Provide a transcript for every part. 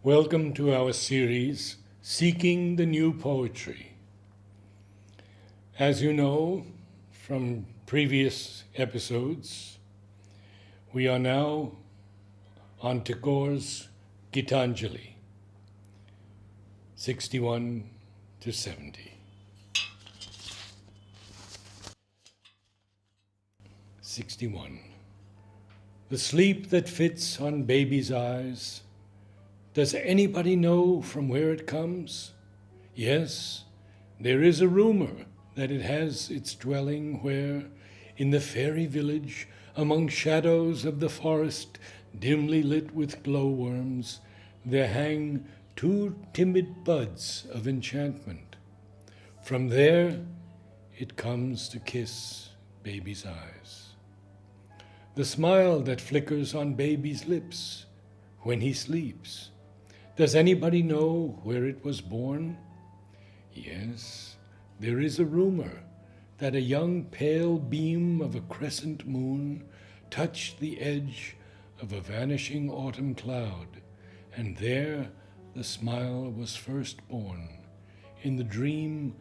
Welcome to our series, Seeking the New Poetry. As you know from previous episodes, we are now on Tagore's Gitanjali, 61 to 70. 61. The sleep that fits on baby's eyes. Does anybody know from where it comes? Yes, there is a rumor that it has its dwelling where, in the fairy village, among shadows of the forest, dimly lit with glowworms, there hang two timid buds of enchantment. From there it comes to kiss baby's eyes. The smile that flickers on baby's lips when he sleeps. Does anybody know where it was born? Yes, there is a rumor that a young pale beam of a crescent moon touched the edge of a vanishing autumn cloud, and there the smile was first born, in the dream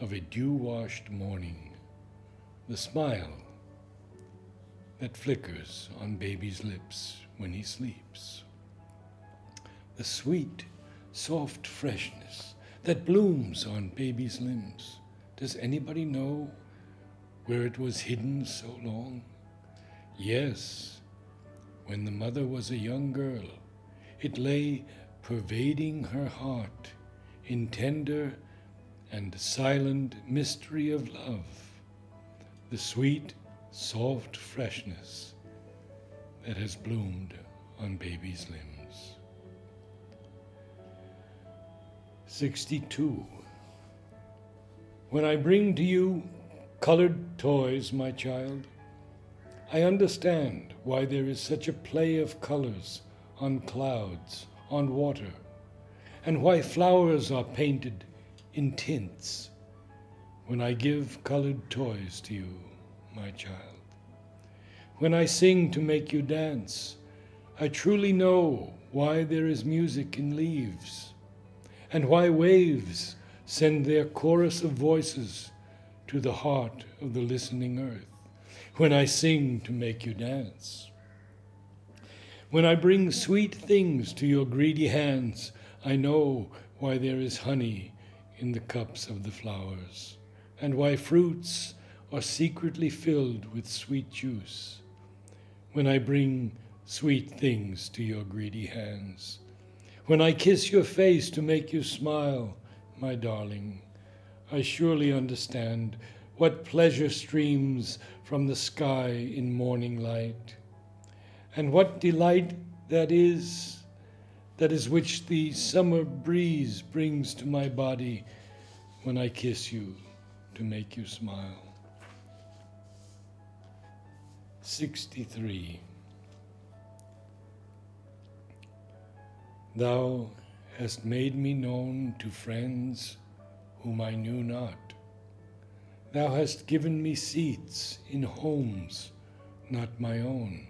of a dew-washed morning, the smile that flickers on baby's lips when he sleeps. The sweet, soft freshness that blooms on baby's limbs. Does anybody know where it was hidden so long? Yes, when the mother was a young girl, it lay pervading her heart in tender and silent mystery of love, the sweet, soft freshness that has bloomed on baby's limbs. 62. When I bring to you colored toys, my child, I understand why there is such a play of colors on clouds, on water, and why flowers are painted in tints when I give colored toys to you, my child. When I sing to make you dance, I truly know why there is music in leaves, and why waves send their chorus of voices to the heart of the listening earth, when I sing to make you dance. When I bring sweet things to your greedy hands, I know why there is honey in the cups of the flowers, and why fruits are secretly filled with sweet juice. When I bring sweet things to your greedy hands, when I kiss your face to make you smile, my darling, I surely understand what pleasure streams from the sky in morning light, and what delight that is which the summer breeze brings to my body when I kiss you to make you smile. 63. Thou hast made me known to friends whom I knew not. Thou hast given me seats in homes not my own.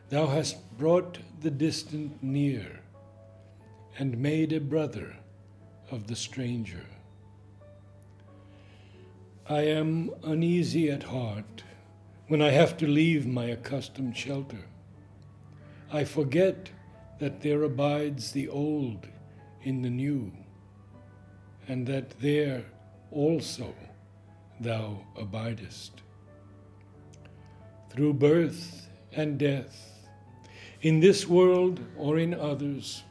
Thou hast brought the distant near, and made a brother of the stranger. I am uneasy at heart when I have to leave my accustomed shelter. I forget that there abides the old in the new, and that there also thou abidest. Through birth and death, in this world or in others,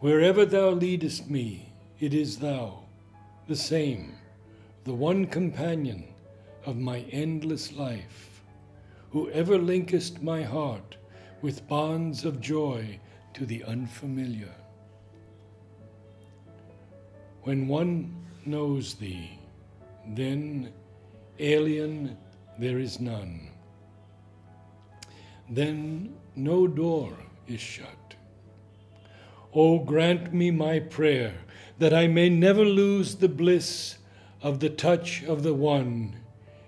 wherever thou leadest me, it is thou, the same, the one companion of my endless life, who ever linkest my heart with bonds of joy to the unfamiliar. When one knows thee, then alien there is none. Then no door is shut. O grant me my prayer, that I may never lose the bliss of the touch of the one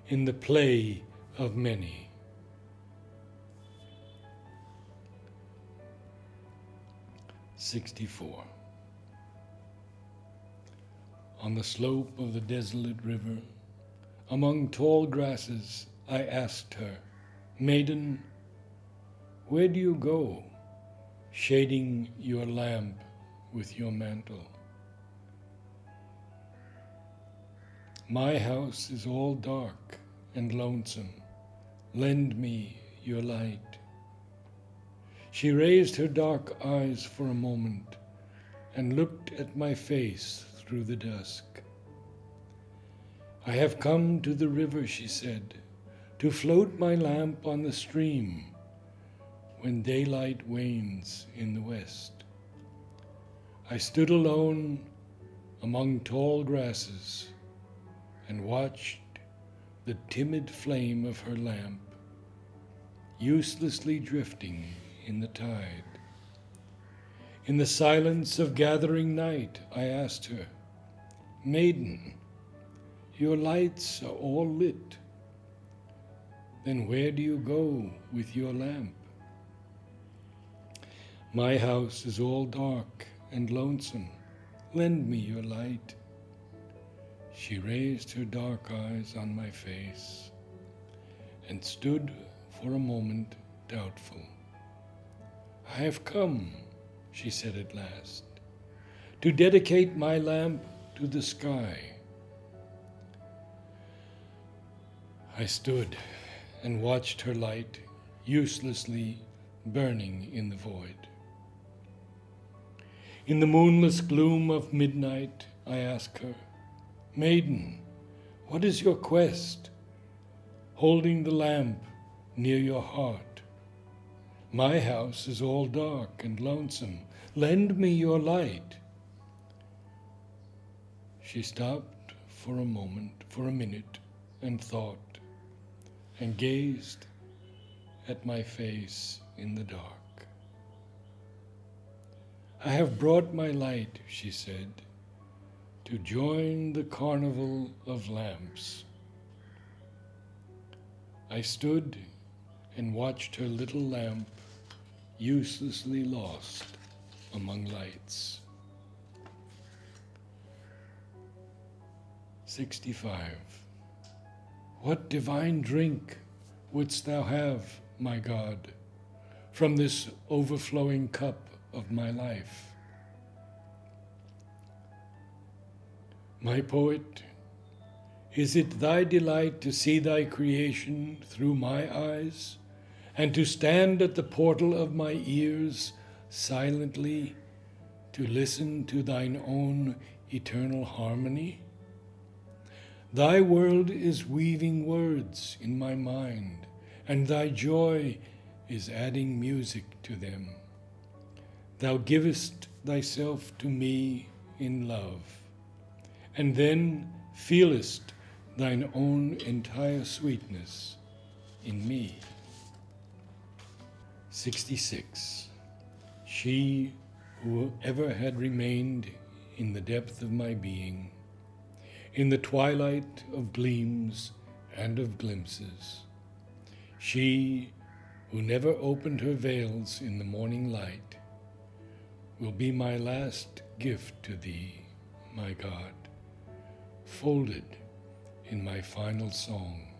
in the play of many. 64. On the slope of the desolate river, among tall grasses, I asked her, "Maiden, where do you go, shading your lamp with your mantle?" "My house is all dark and lonesome. Lend me your light." She raised her dark eyes for a moment and looked at my face through the dusk. "I have come to the river," she said, "to float my lamp on the stream when daylight wanes in the west." I stood alone among tall grasses and watched the timid flame of her lamp uselessly drifting in the tide. In the silence of gathering night, I asked her, "Maiden, your lights are all lit. Then where do you go with your lamp?" "My house is all dark and lonesome. Lend me your light." She raised her dark eyes on my face and stood for a moment doubtful. "I have come," she said at last, "to dedicate my lamp to the sky." I stood and watched her light uselessly burning in the void. In the moonless gloom of midnight, I asked her, "Maiden, what is your quest, holding the lamp near your heart? My house is all dark and lonesome. Lend me your light." She stopped for a minute, and thought, and gazed at my face in the dark. "I have brought my light," she said, "to join the carnival of lamps." I stood and watched her little lamp uselessly lost among lights. 65. What divine drink wouldst thou have, my God, from this overflowing cup of my life? My poet, is it thy delight to see thy creation through my eyes, and to stand at the portal of my ears silently to listen to thine own eternal harmony? Thy world is weaving words in my mind, and thy joy is adding music to them. Thou givest thyself to me in love, and then feelest thine own entire sweetness in me. 66. She who ever had remained in the depth of my being, in the twilight of gleams and of glimpses, she who never opened her veils in the morning light, will be my last gift to thee, my God, folded in my final song.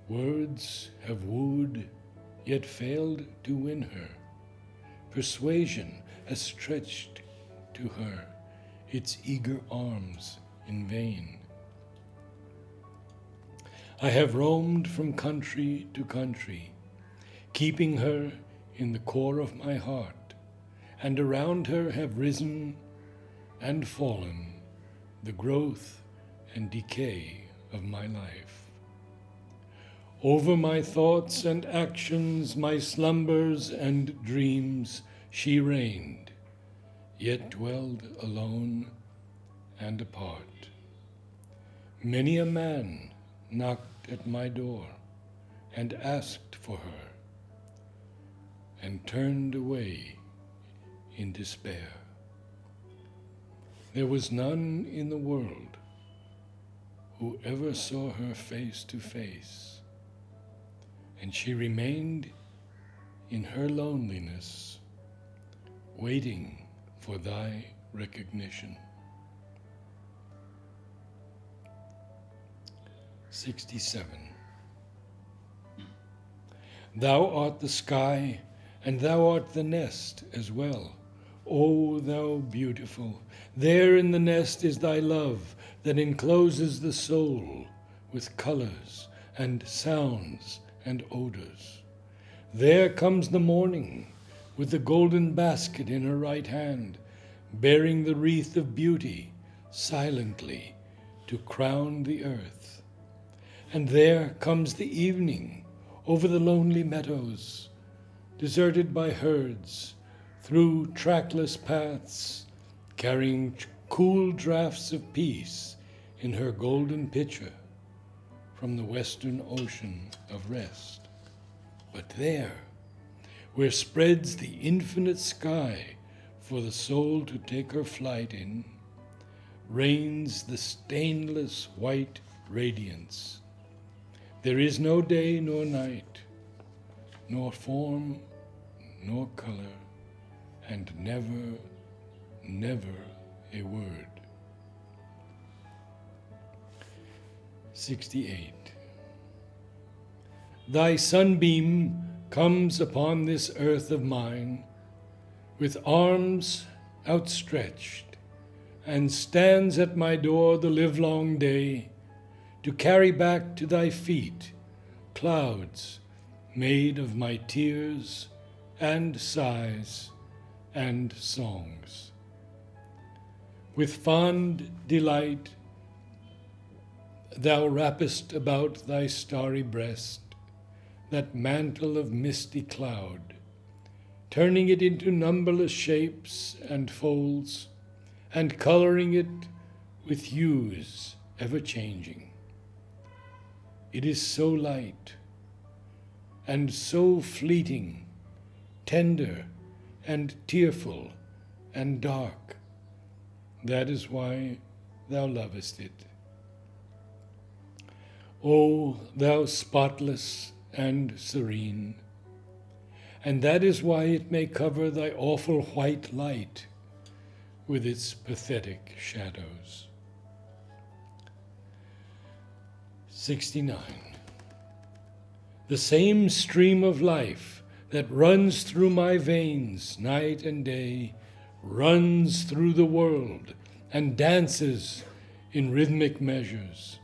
Words have wooed, yet failed to win her. Persuasion has stretched to her its eager arms in vain. I have roamed from country to country, keeping her in the core of my heart, and around her have risen and fallen the growth and decay of my life. Over my thoughts and actions, my slumbers and dreams, she reigned, yet dwelled alone and apart. Many a man knocked at my door and asked for her, and turned away in despair. There was none in the world who ever saw her face to face, and she remained in her loneliness waiting for thy recognition. 67. Thou art the sky, and thou art the nest as well. O thou beautiful, there in the nest is thy love that encloses the soul with colors and sounds and odors. There comes the morning with the golden basket in her right hand, bearing the wreath of beauty silently to crown the earth. And there comes the evening over the lonely meadows, deserted by herds, through trackless paths, carrying cool draughts of peace in her golden pitcher from the western ocean of rest. But there, where spreads the infinite sky for the soul to take her flight in, reigns the stainless white radiance. There is no day nor night, nor form nor color, and never, never a word. 68. Thy sunbeam comes upon this earth of mine with arms outstretched, and stands at my door the livelong day to carry back to thy feet clouds made of my tears and sighs and songs. With fond delight thou wrappest about thy starry breast that mantle of misty cloud, turning it into numberless shapes and folds, and coloring it with hues ever-changing. It is so light and so fleeting, tender and tearful and dark. That is why thou lovest it. O thou spotless and serene, and that is why it may cover thy awful white light with its pathetic shadows. 69. The same stream of life that runs through my veins night and day runs through the world and dances in rhythmic measures.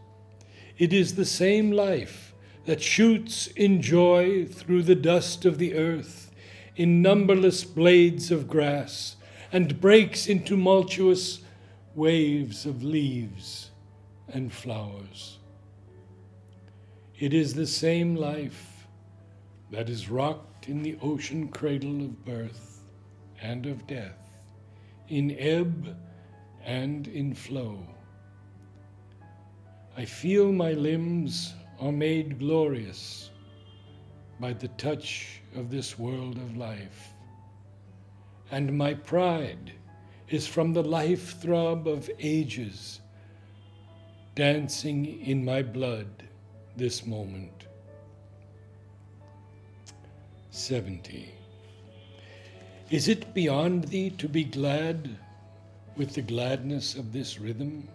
It is the same life that shoots in joy through the dust of the earth in numberless blades of grass and breaks in tumultuous waves of leaves and flowers. It is the same life that is rocked in the ocean cradle of birth and of death, in ebb and in flow. I feel my limbs are made glorious by the touch of this world of life, and my pride is from the life throb of ages dancing in my blood this moment. 70. Is it beyond thee to be glad with the gladness of this rhythm,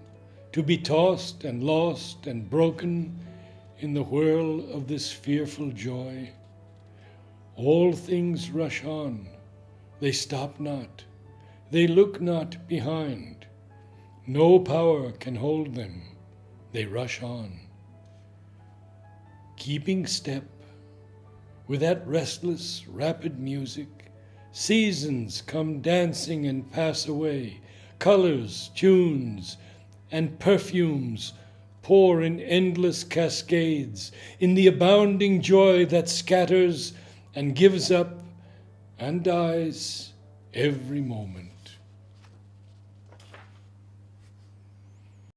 to be tossed and lost and broken in the whirl of this fearful joy? All things rush on, they stop not, they look not behind. No power can hold them, they rush on. Keeping step with that restless, rapid music, seasons come dancing and pass away. Colors, tunes, and perfumes pour in endless cascades, in the abounding joy that scatters and gives up and dies every moment.